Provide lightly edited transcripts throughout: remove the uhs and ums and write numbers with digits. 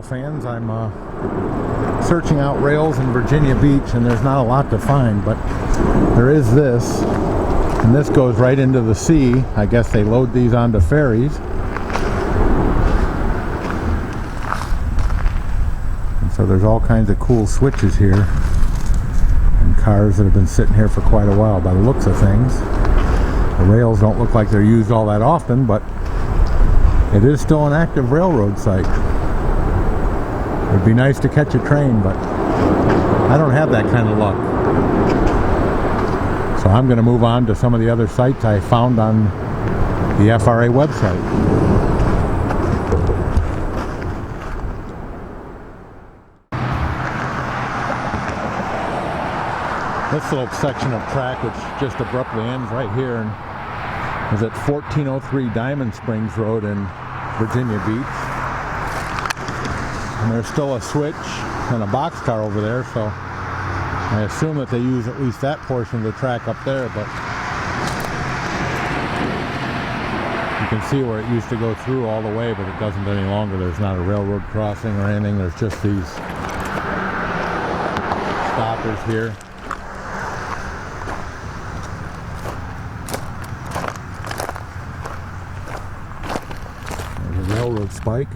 fans. I'm searching out rails in Virginia Beach, and there's not a lot to find, but there is this, and this goes right into the sea. I guess they load these onto ferries. And so there's all kinds of cool switches here, and cars that have been sitting here for quite a while by the looks of things. The rails don't look like they're used all that often, but it is still an active railroad site. It would be nice to catch a train, but I don't have that kind of luck. So I'm going to move on to some of the other sites I found on the FRA website. This little section of track, which just abruptly ends right here, and is at 1403 Diamond Springs Road in Virginia Beach. And there's still a switch and a boxcar over there, so I assume that they use at least that portion of the track up there, but you can see where it used to go through all the way, but it doesn't any longer. There's not a railroad crossing or anything. There's just these stoppers here. Railroad spike,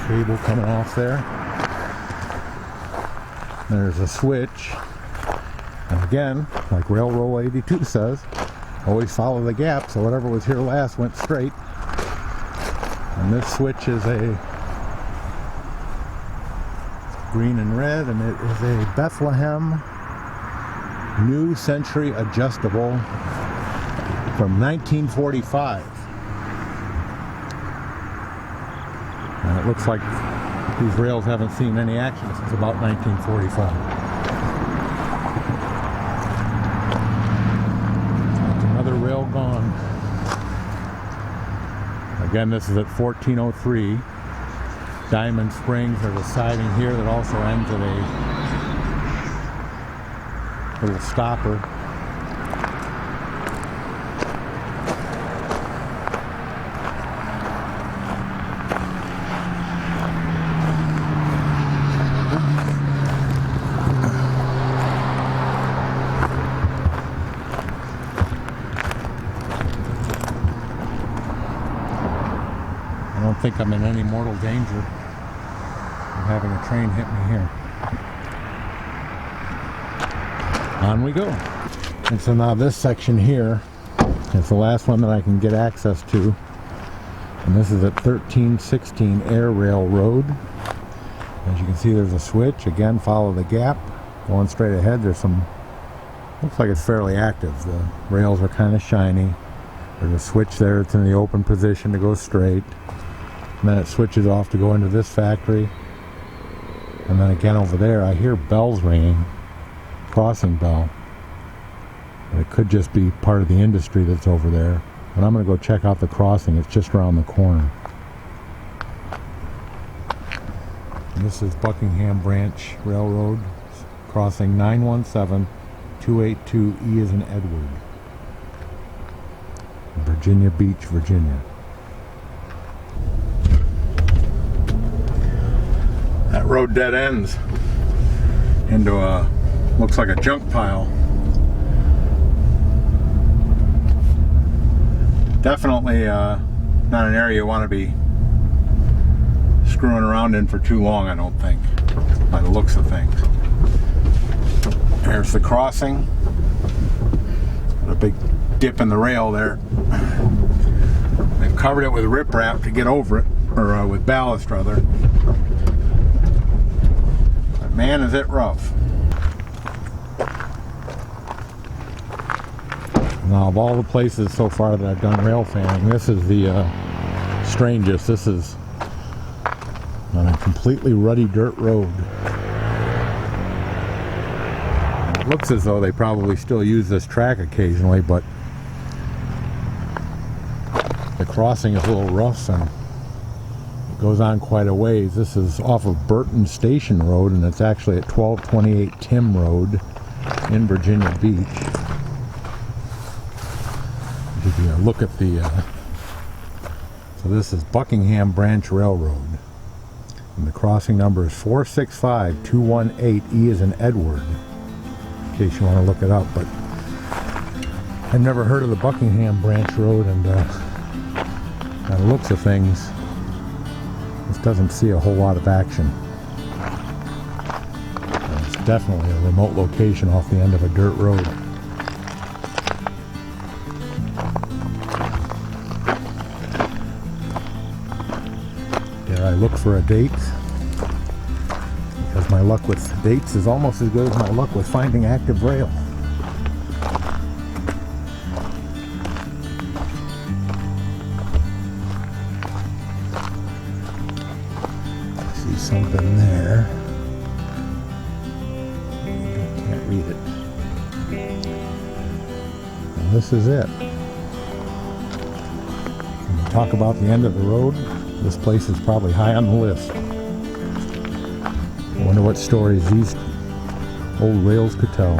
cable coming off there. There's a switch, and again, like Railroad 82 says, always follow the gap, so whatever was here last went straight. And this switch is a green and red, and it is a Bethlehem New Century Adjustable from 1945. And it looks like these rails haven't seen any action since about 1945. That's another rail gone. Again, this is at 1403 Diamond Springs. There's a siding here that also ends at a little stopper. I don't think I'm in any mortal danger of having a train hit me here. On we go. And so now this section here is the last one that I can get access to. And this is at 1316 Air Rail Road. As you can see, there's a switch. Again, follow the gap. Going straight ahead, there's some, looks like it's fairly active. The rails are kind of shiny. There's a switch there. It's in the open position to go straight. And then it switches off to go into this factory. And then again over there, I hear bells ringing. Crossing bell. But it could just be part of the industry that's over there. And I'm going to go check out the crossing. It's just around the corner. And this is Buckingham Branch Railroad. Crossing 917-282 E as in Edward. Virginia Beach, Virginia. That road dead ends into a, looks like a junk pile. Definitely not an area you want to be screwing around in for too long, I don't think, by the looks of things. There's the crossing. A big dip in the rail there. They've covered it with riprap to get over it, or with ballast rather. But man, is it rough. Now, of all the places so far that I've done rail fanning, this is the strangest. This is on a completely ruddy dirt road. It looks as though they probably still use this track occasionally, but the crossing is a little rough and it goes on quite a ways. This is off of Burton Station Road, and it's actually at 1228 Tim Road in Virginia Beach. Give you a look at the So this is Buckingham Branch Railroad. And the crossing number is 465218. E is in Edward, in case you want to look it up. But I've never heard of the Buckingham Branch Road, and by the looks of things, this doesn't see a whole lot of action. And it's definitely a remote location off the end of a dirt road. Dare I look for a date? Because my luck with dates is almost as good as my luck with finding active rail. See something there. Can't read it. And this is it. When you talk about the end of the road, this place is probably high on the list. I wonder what stories these old rails could tell.